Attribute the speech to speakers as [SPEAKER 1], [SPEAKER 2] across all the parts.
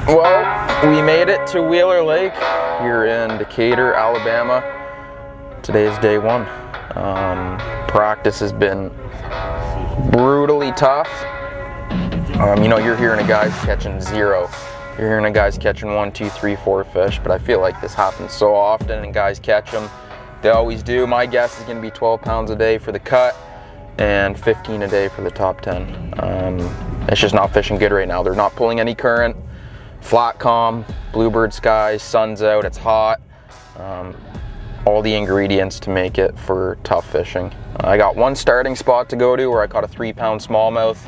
[SPEAKER 1] Well, we made it to Wheeler Lake here in Decatur, Alabama. Today is day one. Practice has been brutally tough. You know, you're hearing of guys catching 0. You're hearing of guys catching 1, 2, 3, 4 fish, but I feel like this happens so often and guys catch them. They always do. My guess is going to be 12 pounds a day for the cut and 15 a day for the top 10. It's just not fishing good right now. They're not pulling any current. Flat calm, bluebird skies, sun's out, it's hot. All the ingredients to make it for tough fishing. I got one starting spot to go to where I caught a 3-pound smallmouth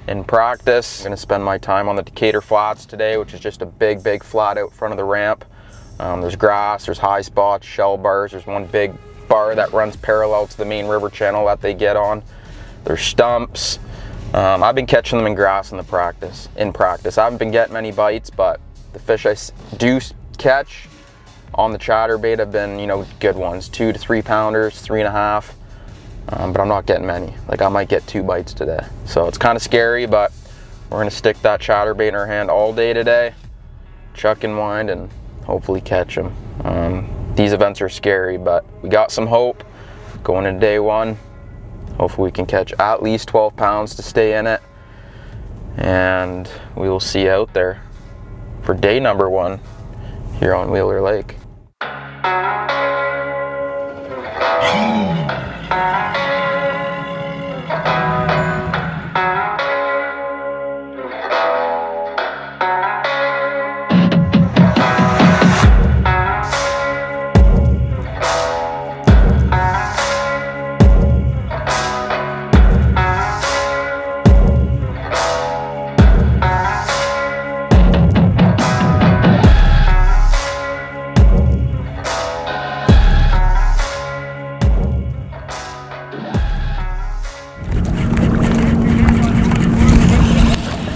[SPEAKER 1] in practice. I'm gonna spend my time on the Decatur Flats today, which is just a big flat out front of the ramp. There's grass, there's high spots, shell bars. There's one big bar that runs parallel to the main river channel that they get on. There's stumps. I've been catching them in grass in practice. I haven't been getting many bites, but the fish I do catch on the chatterbait have been, you know, good ones. 2 to 3 pounders, 3.5. But I'm not getting many. Like, I might get 2 bites today. So it's kind of scary, but we're gonna stick that chatterbait in our hand all day today, chuck and wind, and hopefully catch them. These events are scary, but we got some hope going into day one. Hopefully we can catch at least 12 pounds to stay in it, and we will see you out there for day number 1 here on Wheeler Lake.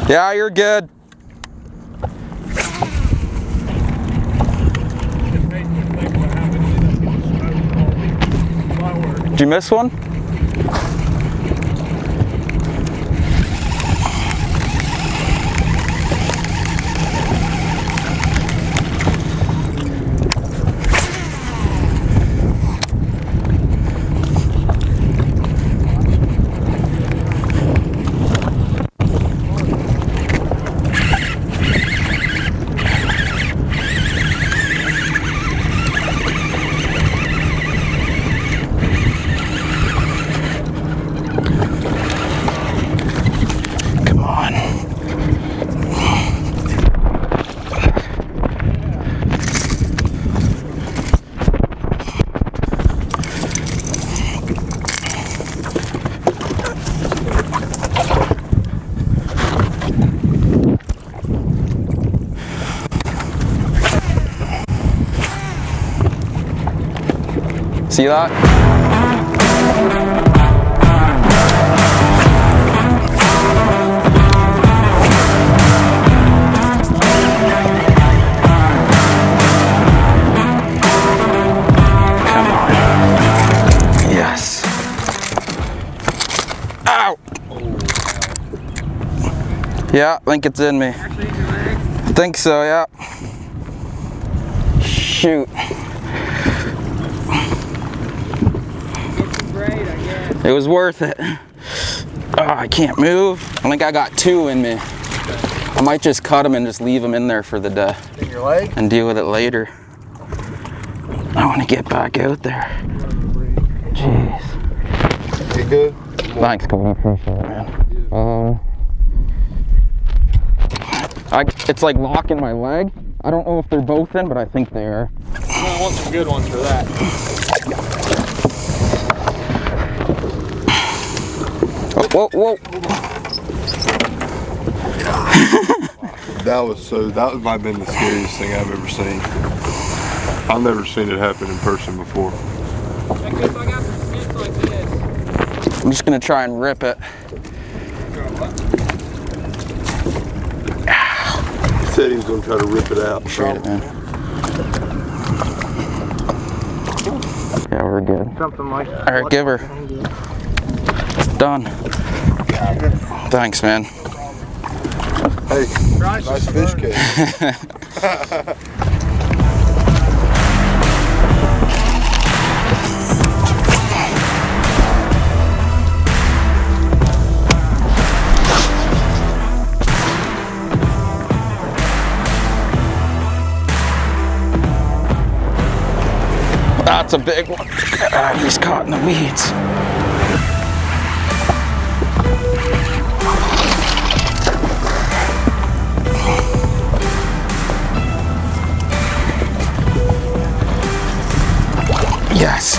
[SPEAKER 1] Yeah, you're good. Did you miss one? See that? Come on. Yes. Ow! Yeah, I think it's in me. I think so, yeah. Shoot. It was worth it. Oh, I can't move. I think I got 2 in me. I might just cut them and just leave them in there for the day.
[SPEAKER 2] In your leg?
[SPEAKER 1] And deal with it later. I want to get back out there. Jeez.
[SPEAKER 2] You good?
[SPEAKER 1] Thanks, Cole. I appreciate it, man. It's like locking my leg. I don't know if they're both in, but I think they are.
[SPEAKER 3] I want some good ones for that.
[SPEAKER 1] Whoa, whoa.
[SPEAKER 2] That might have been the scariest thing I've ever seen. I've never seen it happen in person before.
[SPEAKER 1] I'm just gonna try and rip it.
[SPEAKER 2] He said he was gonna try to rip it out.
[SPEAKER 1] Appreciate it, man. Yeah, we're good.
[SPEAKER 3] Something like that.
[SPEAKER 1] All right, give her. Done. Thanks, man.
[SPEAKER 2] Hey, nice fish cake.
[SPEAKER 1] That's a big one. He's caught in the weeds. Yes.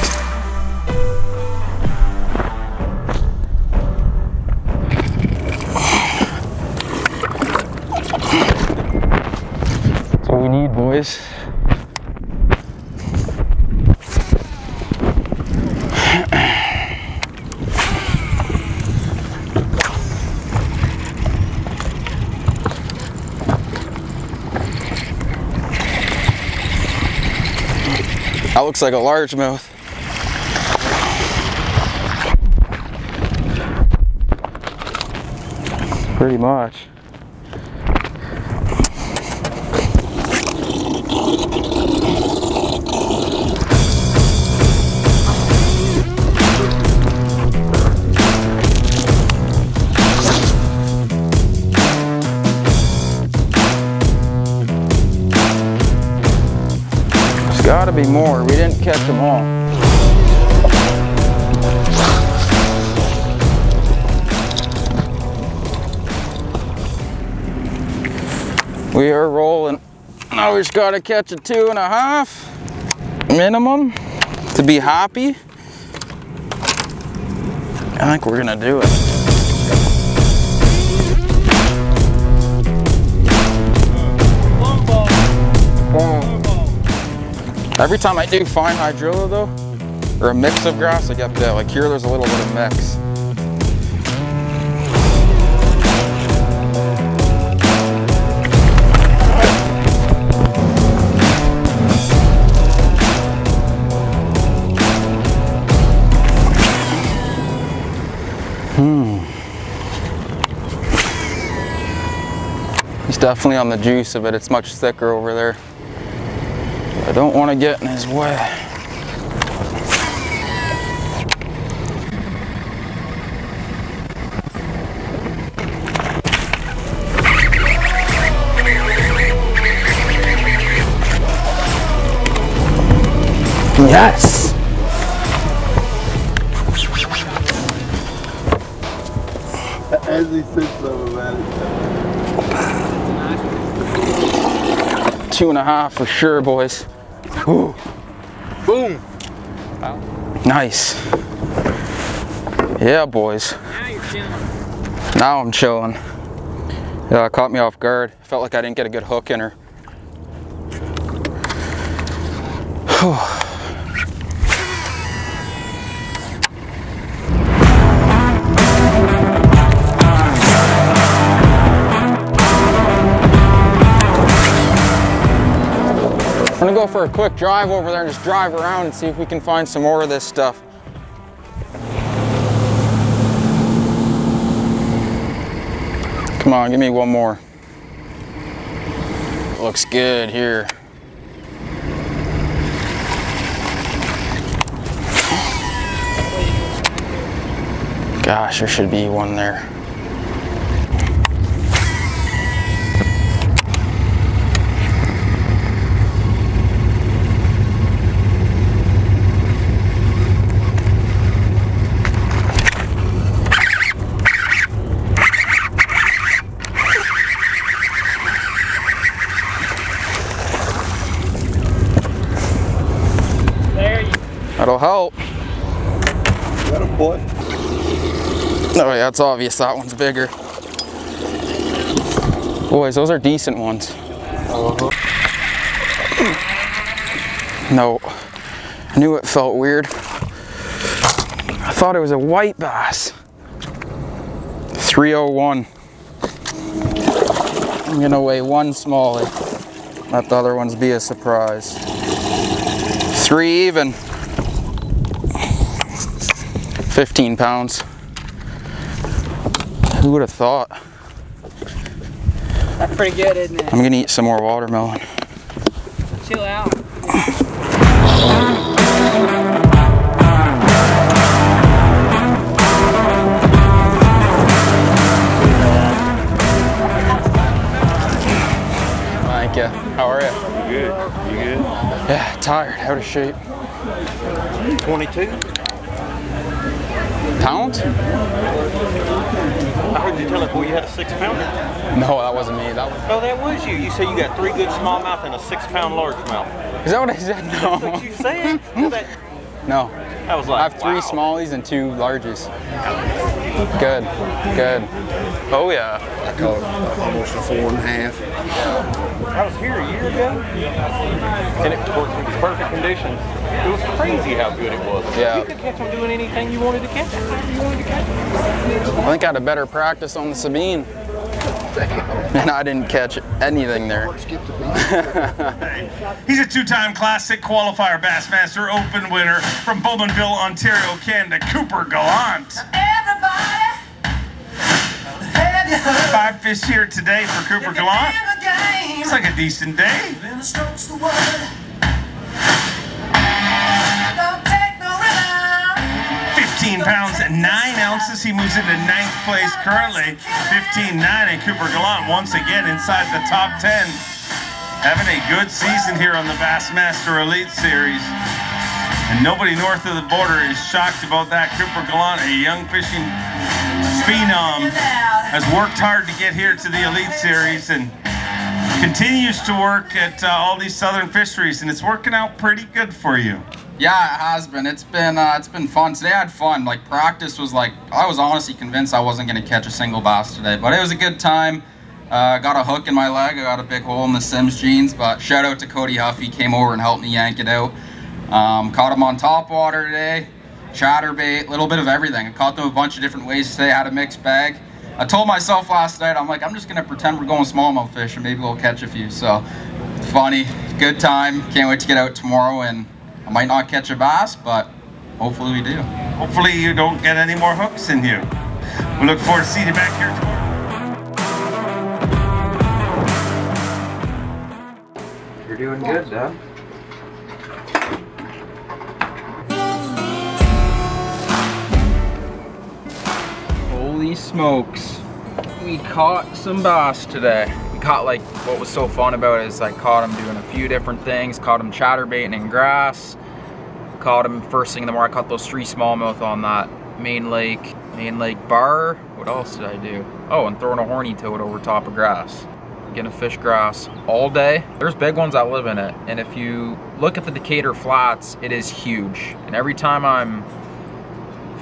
[SPEAKER 1] That's what we need, boys. That looks like a largemouth. Pretty much. There's gotta be more. We didn't catch them all. We are rolling. Now we just gotta catch a 2.5 minimum to be happy. I think we're gonna do it. Every time I do fine hydrilla though, or a mix of grass, I get that. Like here, there's a little bit of mix. He's definitely on the juice of it. It's much thicker over there. I don't want to get in his way. Yes!
[SPEAKER 2] As he sits over that.
[SPEAKER 1] 2.5 for sure, boys. Ooh.
[SPEAKER 3] Boom.
[SPEAKER 1] Nice. Yeah, boys.
[SPEAKER 3] Now you're chilling.
[SPEAKER 1] Now I'm chilling. Yeah, it caught me off guard. Felt like I didn't get a good hook in her. I'm gonna go for a quick drive over there and just drive around and see if we can find some more of this stuff. Come on, give me one more. Looks good here. Gosh, there should be one there. That'll help.
[SPEAKER 2] Got him, boy.
[SPEAKER 1] Oh yeah, it's obvious that one's bigger. Boys, those are decent ones. No, I knew it felt weird. I thought it was a white bass. 301. I'm gonna weigh one smaller. Let the other ones be a surprise. 3 even. 15 pounds. Who would have thought?
[SPEAKER 3] That's pretty good, isn't it?
[SPEAKER 1] I'm gonna eat some more watermelon.
[SPEAKER 3] Chill out.
[SPEAKER 1] Thank you. How are you?
[SPEAKER 2] Good. You good?
[SPEAKER 1] Yeah, tired, out of shape.
[SPEAKER 2] 22?
[SPEAKER 1] Pounds?
[SPEAKER 2] I heard you tell it, boy, you had a 6-pounder.
[SPEAKER 1] No, that wasn't me. That was.
[SPEAKER 4] Oh, that was you. You said you got 3 good smallmouth and a 6-pound largemouth.
[SPEAKER 1] Is that what I said? No.
[SPEAKER 4] That's what you said?
[SPEAKER 1] No.
[SPEAKER 4] I was
[SPEAKER 1] I
[SPEAKER 4] like,
[SPEAKER 1] have 3
[SPEAKER 4] wow.
[SPEAKER 1] smallies and 2 larges. Good. Good. Oh yeah.
[SPEAKER 5] I caught almost a 4.5.
[SPEAKER 4] I was here a year ago, and it was perfect conditions. It was crazy how good it was.
[SPEAKER 1] Yeah.
[SPEAKER 4] You could catch them doing anything you wanted to catch. You wanted to catch them.
[SPEAKER 1] I think I had a better practice on the Sabine. And I didn't catch anything there.
[SPEAKER 6] He's a 2-time Classic Qualifier Bassmaster Open winner from Bowmanville, Ontario, Canada, Cooper Gallant. 5 fish here today for Cooper Gallant. Looks like a decent day. 15 pounds and 9 ounces. He moves into 9th place currently. 15-9, and Cooper Gallant once again inside the top 10. Having a good season here on the Bassmaster Elite Series. And nobody north of the border is shocked about that. Cooper Gallant, a young fishing phenom, has worked hard to get here to the Elite Series and continues to work at all these southern fisheries, and it's working out pretty good for you.
[SPEAKER 1] Yeah, it has been. It's been fun. Today I had fun. Like, practice was like, I was honestly convinced I wasn't going to catch a single bass today, but it was a good time. Got a hook in my leg. I got a big hole in the Sims jeans, but shout out to Cody Huffy. Came over and helped me yank it out. Caught him on top water today, chatterbait, a little bit of everything. I caught them a bunch of different ways today. I had a mixed bag. I told myself last night, I'm like, I'm just going to pretend we're going smallmouth fishing. Maybe we'll catch a few. So, funny, good time. Can't wait to get out tomorrow, and I might not catch a bass, but hopefully we do.
[SPEAKER 6] Hopefully you don't get any more hooks in you. We look forward to seeing you back here tomorrow.
[SPEAKER 1] You're doing good, Dad. Holy smokes. We caught some bass today. We caught, like, what was so fun about it is I caught him doing a few different things. Caught him chatterbaiting in grass. Caught him first thing in the morning. I caught those 3 smallmouth on that main lake bar. What else did I do? Oh, and throwing a horny toad over top of grass. Gonna fish grass all day. There's big ones that live in it, and if you look at the Decatur flats, it is huge. And every time I'm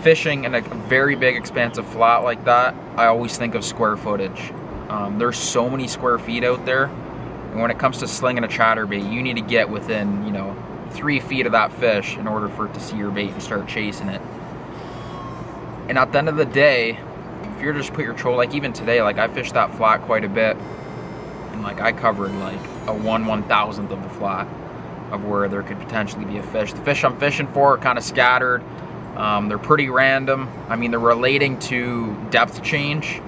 [SPEAKER 1] fishing in a very big expansive flat like that, I always think of square footage. There's so many square feet out there, and when it comes to slinging a chatterbait, you need to get within, you know, 3 feet of that fish in order for it to see your bait and start chasing it. And at the end of the day, if you're just put your troll, like even today, like I fished that flat quite a bit, and like I covered like a 1/1000th of the flat of where there could potentially be a fish. The fish I'm fishing for are kind of scattered. They're pretty random. I mean, they're relating to depth change,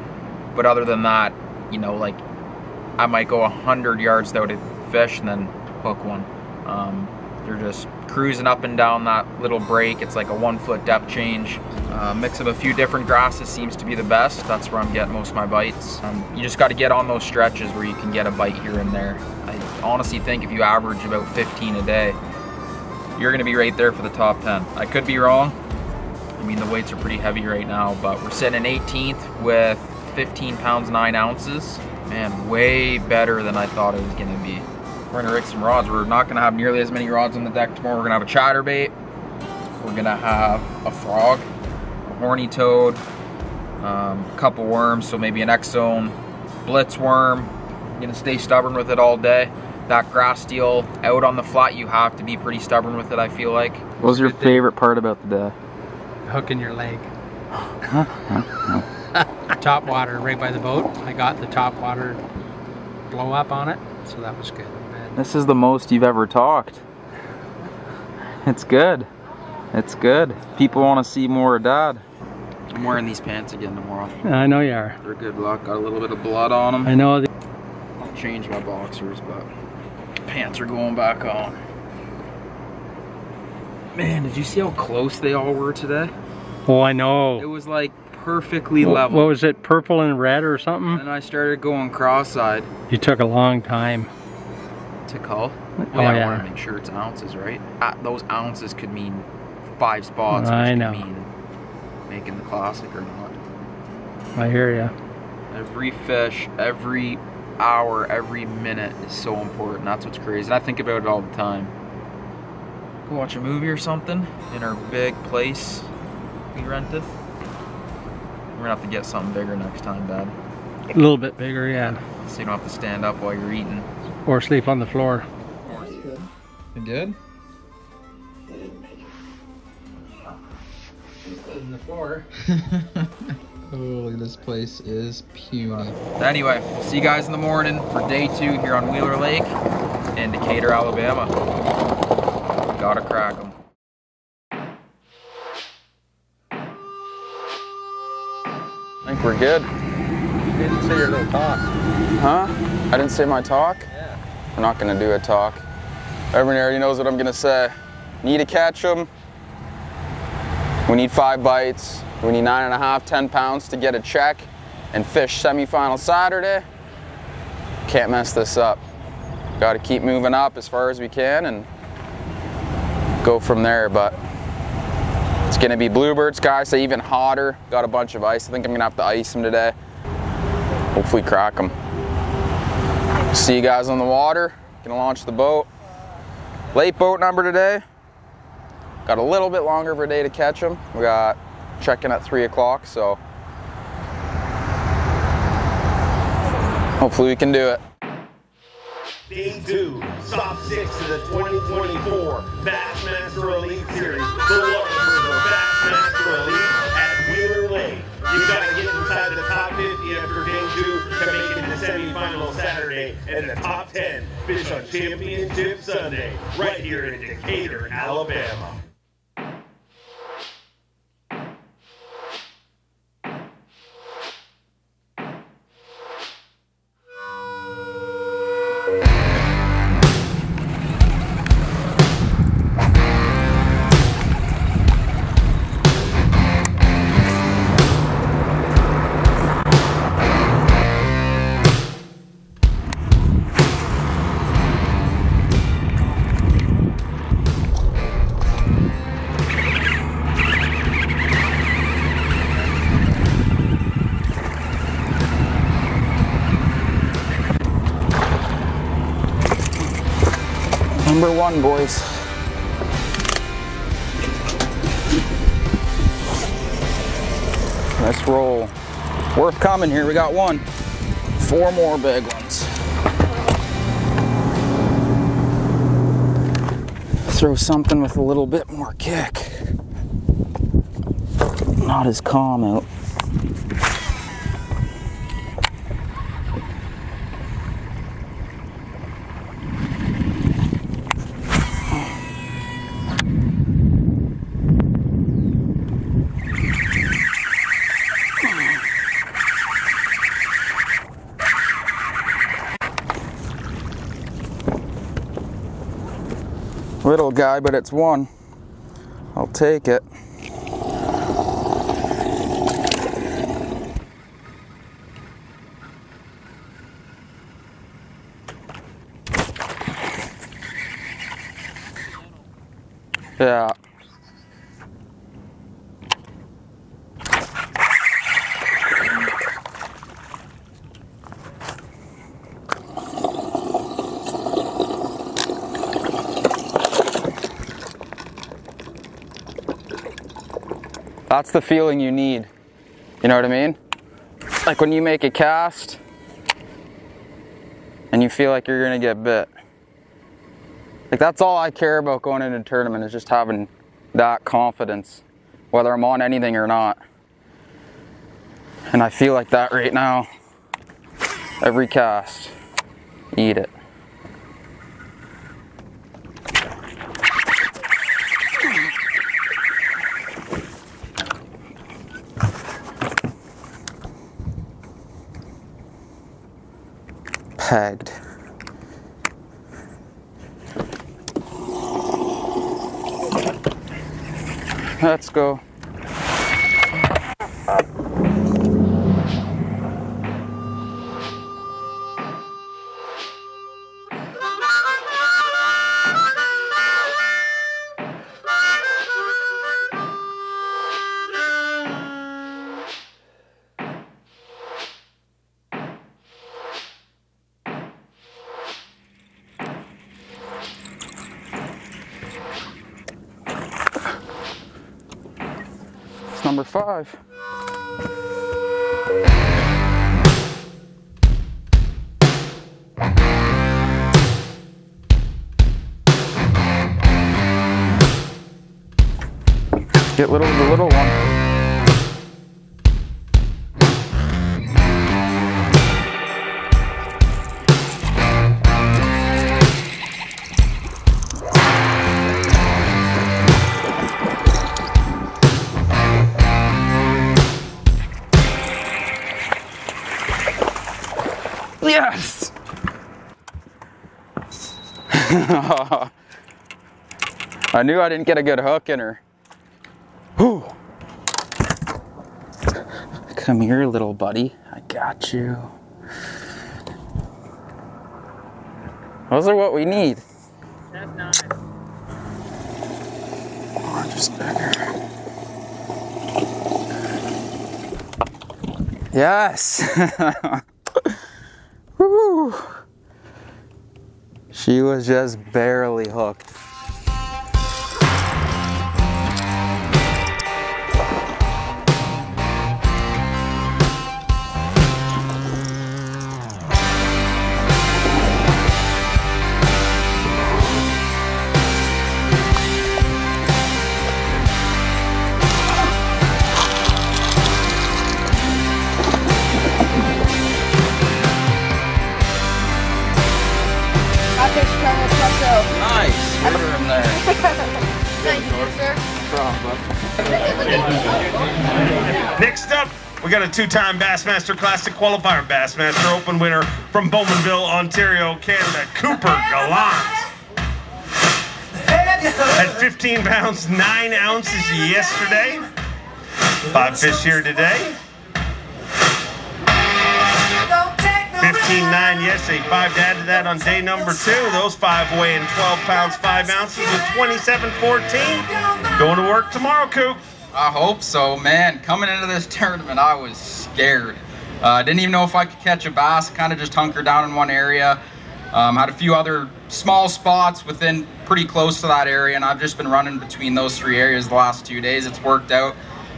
[SPEAKER 1] but other than that, you know, like I might go 100 yards without a fish and then hook one. They're just cruising up and down that little break. It's like a 1-foot depth change. Mix of a few different grasses seems to be the best. That's where I'm getting most of my bites. You just got to get on those stretches where you can get a bite here and there. I honestly think if you average about 15 a day, you're going to be right there for the top 10. I could be wrong. I mean, the weights are pretty heavy right now, but we're sitting in 18th with 15 pounds 9 ounces. Man, way better than I thought it was going to be. We're gonna rig some rods. We're not gonna have nearly as many rods on the deck tomorrow. We're gonna have a chatterbait. We're gonna have a frog, a horny toad, a couple worms, so maybe an X-Zone blitz worm. I'm gonna stay stubborn with it all day. That grass steel out on the flat, you have to be pretty stubborn with it, I feel like. What was your favorite part about the day?
[SPEAKER 3] Hooking your leg. Top water right by the boat. I got the top water blow up on it, so that was good.
[SPEAKER 1] This is the most you've ever talked. It's good. It's good. People want to see more of Dad. I'm wearing these pants again tomorrow.
[SPEAKER 3] I know you are.
[SPEAKER 1] They're good luck. Got a little bit of blood on them.
[SPEAKER 3] I know.
[SPEAKER 1] change my boxers, but pants are going back on. Man, did you see how close they all were today?
[SPEAKER 3] Oh, I know.
[SPEAKER 1] It was like perfectly level.
[SPEAKER 3] What was it, purple and red or something?
[SPEAKER 1] And I started going cross-eyed.
[SPEAKER 3] You took a long time.
[SPEAKER 1] To call?
[SPEAKER 3] Oh,
[SPEAKER 1] I
[SPEAKER 3] yeah.
[SPEAKER 1] want to make sure it's ounces, right? Those ounces could mean 5 spots, which
[SPEAKER 3] I
[SPEAKER 1] could
[SPEAKER 3] know.
[SPEAKER 1] mean making the classic or not.
[SPEAKER 3] I hear ya.
[SPEAKER 1] Every fish, every hour, every minute is so important. That's what's crazy. And I think about it all the time. Go watch a movie or something in our big place we rented. We're gonna have to get something bigger next time, Dad.
[SPEAKER 3] A little bit bigger, yeah.
[SPEAKER 1] So you don't have to stand up while you're eating.
[SPEAKER 3] Or sleep on the floor.
[SPEAKER 1] You good?
[SPEAKER 3] On the floor.
[SPEAKER 1] Oh, look at this place is puny. Anyway, we'll see you guys in the morning for day 2 here on Wheeler Lake in Decatur, Alabama. Gotta crack them. I think we're good.
[SPEAKER 4] You didn't say your little talk.
[SPEAKER 1] Huh? I didn't say my talk?
[SPEAKER 4] Yeah.
[SPEAKER 1] I'm not gonna do a talk. Everyone already knows what I'm gonna say. Need to catch them. We need 5 bites. We need 9.5, 10 pounds to get a check and fish semifinal Saturday. Can't mess this up. Got to keep moving up as far as we can and go from there, but it's gonna be bluebird sky, so even hotter. Got a bunch of ice. I think I'm gonna have to ice them today. Hopefully crack them. See you guys on the water. Gonna launch the boat. Late boat number today. Got a little bit longer of a day to catch them. We got check-in at 3 o'clock, so hopefully we can do it.
[SPEAKER 6] Day 2, stop 6 of the 2024 Bassmaster Elite Series. The water for the Bassmaster Elite at Wheeler Lake. You gotta get inside the top 50 after day 2 to make it to the semifinal Saturday, and the top 10 fish on Championship Sunday, right here in Decatur, Alabama.
[SPEAKER 1] Number 1, boys. Let's roll. Worth coming here. We got 1. 4 more big ones. Throw something with a little bit more kick. Not as calm out. Little guy, but it's 1. I'll take it. Yeah. That's the feeling you need. You know what I mean? Like when you make a cast and you feel like you're gonna get bit. Like that's all I care about going into a tournament, is just having that confidence, whether I'm on anything or not. And I feel like that right now. Every cast, eat it. tagged. Let's go. Number 5. Get the little one. Yes! I knew I didn't get a good hook in her. Whew. Come here, little buddy. I got you. Those are what we need.
[SPEAKER 3] That's nice.
[SPEAKER 1] Oh, just bigger. Yes! Woo. She was just barely hooked. Nice. Put her in there.
[SPEAKER 7] Thank you, sir.
[SPEAKER 6] Next up, we got a 2-time Bassmaster Classic qualifier, Bassmaster Open winner from Bowmanville, Ontario, Canada, Cooper Gallant. At 15 pounds, 9 ounces yesterday. 5 fish here today. 15.9 yesterday, 5 to add to that on day number 2. Those 5 weighing 12 pounds, 5 ounces with 27.14. Going to work tomorrow, Coop.
[SPEAKER 1] I hope so, man. Coming into this tournament, I was scared. Didn't even know if I could catch a bass. Kind of just hunkered down in one area. Had a few other small spots within pretty close to that area, and I've just been running between those 3 areas the last 2 days. It's worked out.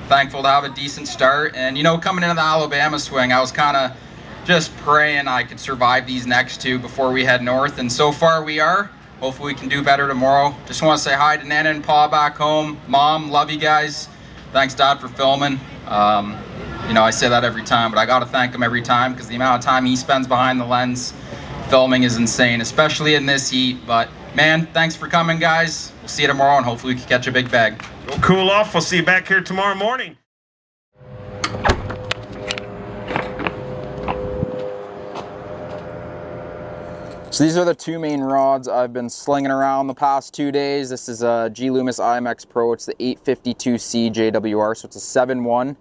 [SPEAKER 1] Thankful to have a decent start. And, you know, coming into the Alabama swing, I was kind of just praying I could survive these next 2 before we head north, and so far we are. Hopefully we can do better tomorrow. Just want to say hi to Nana and Pa back home. Mom, love you guys. Thanks, Dad, for filming. You know, I say that every time, but I got to thank him every time because the amount of time he spends behind the lens filming is insane, especially in this heat. But, man, thanks for coming, guys. We'll see you tomorrow, and hopefully we can catch a big bag.
[SPEAKER 6] Go cool off. We'll see you back here tomorrow morning.
[SPEAKER 1] So these are the 2 main rods I've been slinging around the past 2 days. This is a G Loomis IMX Pro. It's the 852C JWR, so it's a 7-1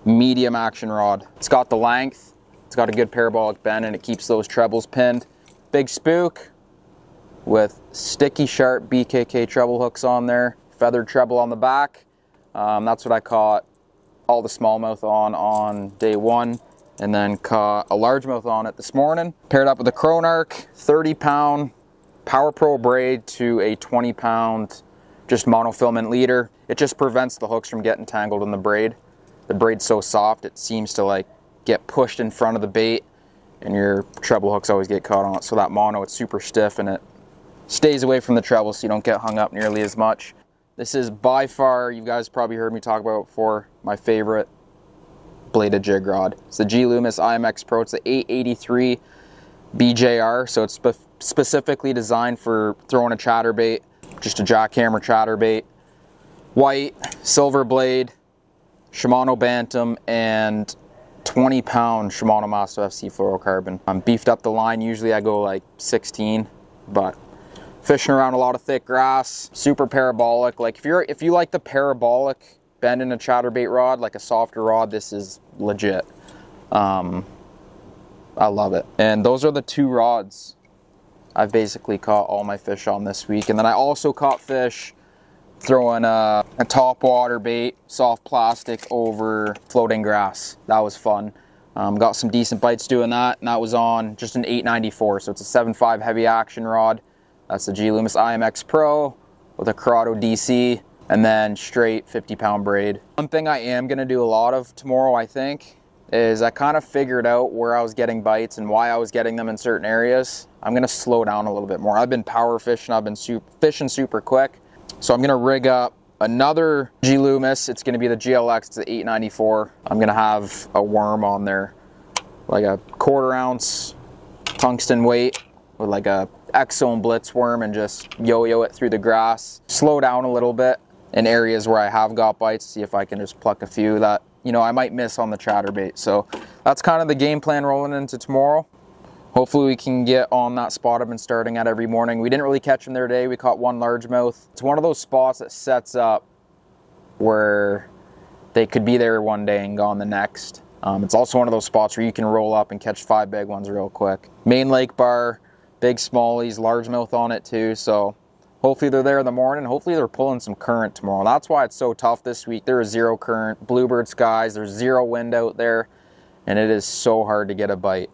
[SPEAKER 1] medium action rod. It's got the length, it's got a good parabolic bend, and it keeps those trebles pinned. Big spook with sticky sharp BKK treble hooks on there, feathered treble on the back. That's what I caught all the smallmouth on day 1. And then caught a largemouth on it this morning. Paired up with a Cronarch, 30-pound Power Pro braid to a 20-pound just monofilament leader. It just prevents the hooks from getting tangled in the braid. The braid's so soft, it seems to like get pushed in front of the bait, and your treble hooks always get caught on it. So that mono, it's super stiff and it stays away from the treble so you don't get hung up nearly as much. This is by far, you guys probably heard me talk about it before, my favorite bladed jig rod. It's the G Loomis IMX Pro. It's the 883 BJR, so it's specifically designed for throwing a chatterbait, just a jackhammer chatterbait. White, silver blade, Shimano Bantam, and 20-pound Shimano Master FC fluorocarbon. I'm beefed up the line. Usually I go like 16, but fishing around a lot of thick grass, super parabolic. Like if you like the parabolic bend in a chatterbait rod, like a softer rod, this is legit. I love it. And those are the 2 rods I've basically caught all my fish on this week. And then I also caught fish throwing a top water bait, soft plastic over floating grass. That was fun. Got some decent bites doing that, and that was on just an 894. So it's a 7.5 heavy action rod. That's the G Loomis IMX Pro with a Corrado DC, and then straight 50-pound braid. One thing I am gonna do a lot of tomorrow, I think, is I kind of figured out where I was getting bites and why I was getting them in certain areas. I'm gonna slow down a little bit more. I've been power fishing, I've been fishing super quick. So I'm gonna rig up another G Loomis. It's gonna be the GLX, it's the 894. I'm gonna have a worm on there, like a 1/4 ounce tungsten weight with like a X-Zone Blitz worm, and just yo-yo it through the grass. Slow down a little bit in areas where I have got bites, see if I can just pluck a few that, you know, I might miss on the chatterbait. So that's kind of the game plan rolling into tomorrow. Hopefully we can get on that spot I've been starting at every morning. We didn't really catch them there today. We caught 1 largemouth. It's one of those spots that sets up where they could be there one day and gone the next. It's also one of those spots where you can roll up and catch 5 big ones real quick. Main lake bar, big smallies, largemouth on it too. So hopefully they're there in the morning. Hopefully they're pulling some current tomorrow. That's why it's so tough this week. There is 0 current, bluebird skies, there's 0 wind out there, and it is so hard to get a bite.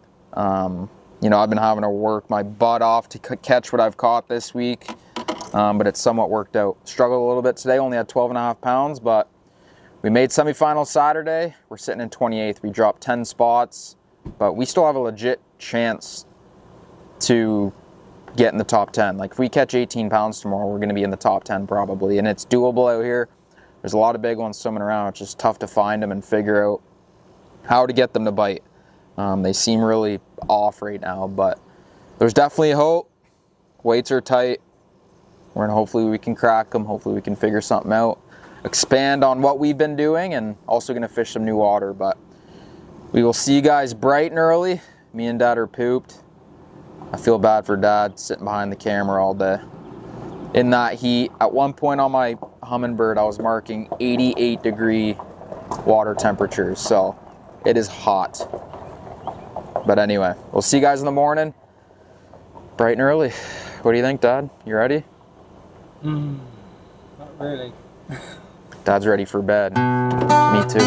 [SPEAKER 1] You know, I've been having to work my butt off to catch what I've caught this week, but it's somewhat worked out. Struggled a little bit today, only had 12.5 pounds, but we made semifinals Saturday. We're sitting in 28th. We dropped 10 spots, but we still have a legit chance to get in the top 10. Like if we catch 18 pounds tomorrow, we're gonna be in the top 10 probably, and it's doable out here. There's a lot of big ones swimming around. It's just tough to find them and figure out how to get them to bite. They seem really off right now, but there's definitely hope. Weights are tight. Hopefully we can crack them. Hopefully we can figure something out, expand on what we've been doing, and also gonna fish some new water. But we will see you guys bright and early. Me and Dad are pooped. I feel bad for Dad sitting behind the camera all day in that heat. At one point on my Humminbird, I was marking 88-degree water temperatures, so it is hot. But anyway, we'll see you guys in the morning, bright and early. What do you think, Dad? You ready?
[SPEAKER 3] Not really.
[SPEAKER 1] Dad's ready for bed. Me too.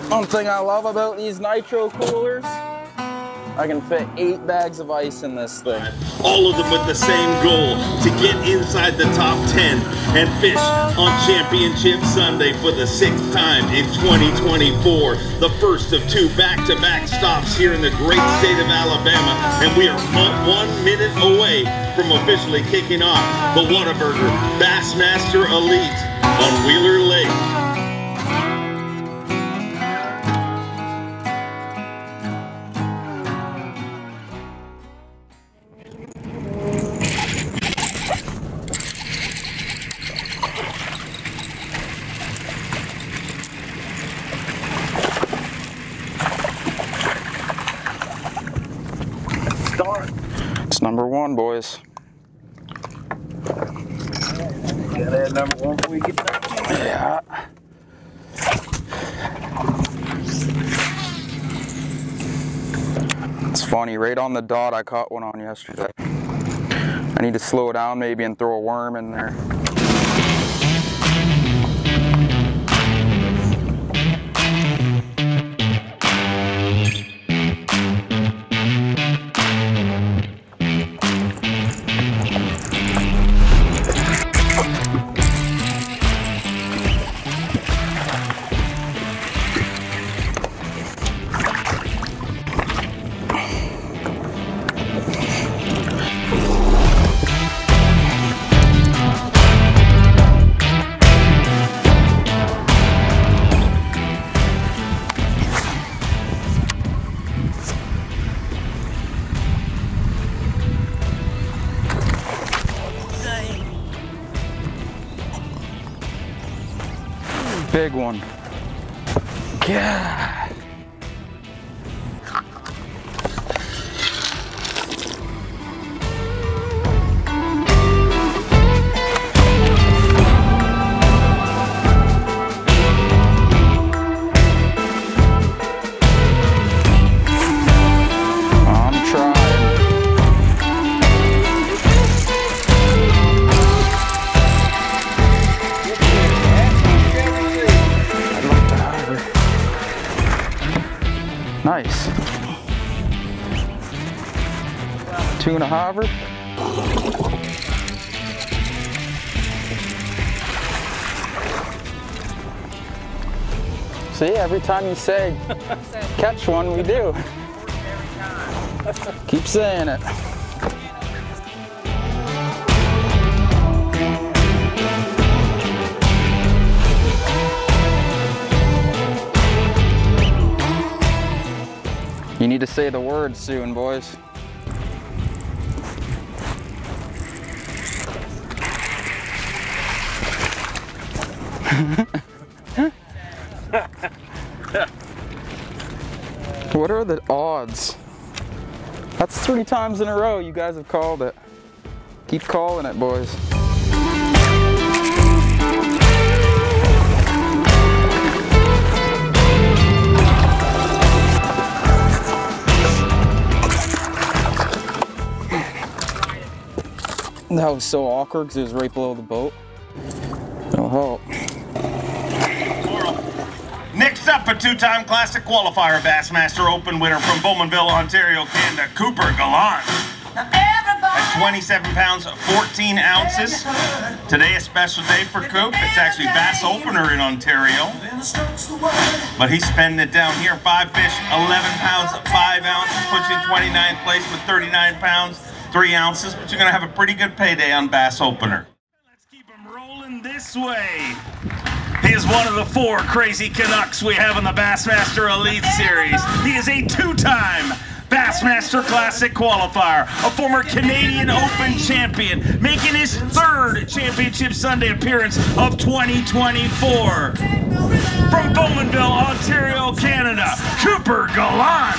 [SPEAKER 1] One thing I love about these nitro coolers, I can fit 8 bags of ice in this thing.
[SPEAKER 6] All of them with the same goal, to get inside the top 10 and fish on Championship Sunday for the 6th time in 2024. The first of 2 back-to-back stops here in the great state of Alabama, and we are 1 minute away from officially kicking off the Whataburger Bassmaster Elite on Wheeler Lake.
[SPEAKER 1] It's number 1, boys.
[SPEAKER 5] Gotta add number 1 before we get back.
[SPEAKER 1] Yeah. It's funny, right on the dot I caught one on yesterday. I need to slow down maybe and throw a worm in there. Big one. God. Nice. Tuna hopper. See, every time you say catch one, we do. Keep saying it. You need to say the word soon, boys. What are the odds? That's 3 times in a row you guys have called it. Keep calling it, boys. That was so awkward because it was right below the boat. It'll help.
[SPEAKER 6] Next up, a 2-time Classic Qualifier Bassmaster Open winner from Bowmanville, Ontario, Canada, Cooper Gallant. At 27 pounds, 14 ounces. Today a special day for Coop. It's actually Bass Opener in Ontario. But he's spending it down here. 5 fish, 11 pounds, 5 ounces, puts you in 29th place with 39 pounds. 3 ounces, but you're gonna have a pretty good payday on Bass Opener. Let's keep him rolling this way. He is one of the 4 crazy Canucks we have in the Bassmaster Elite Series. He is a 2-time Bassmaster Classic qualifier, a former Canadian Open champion, making his 3rd Championship Sunday appearance of 2024. From Bowmanville, Ontario, Canada, Cooper Gallant.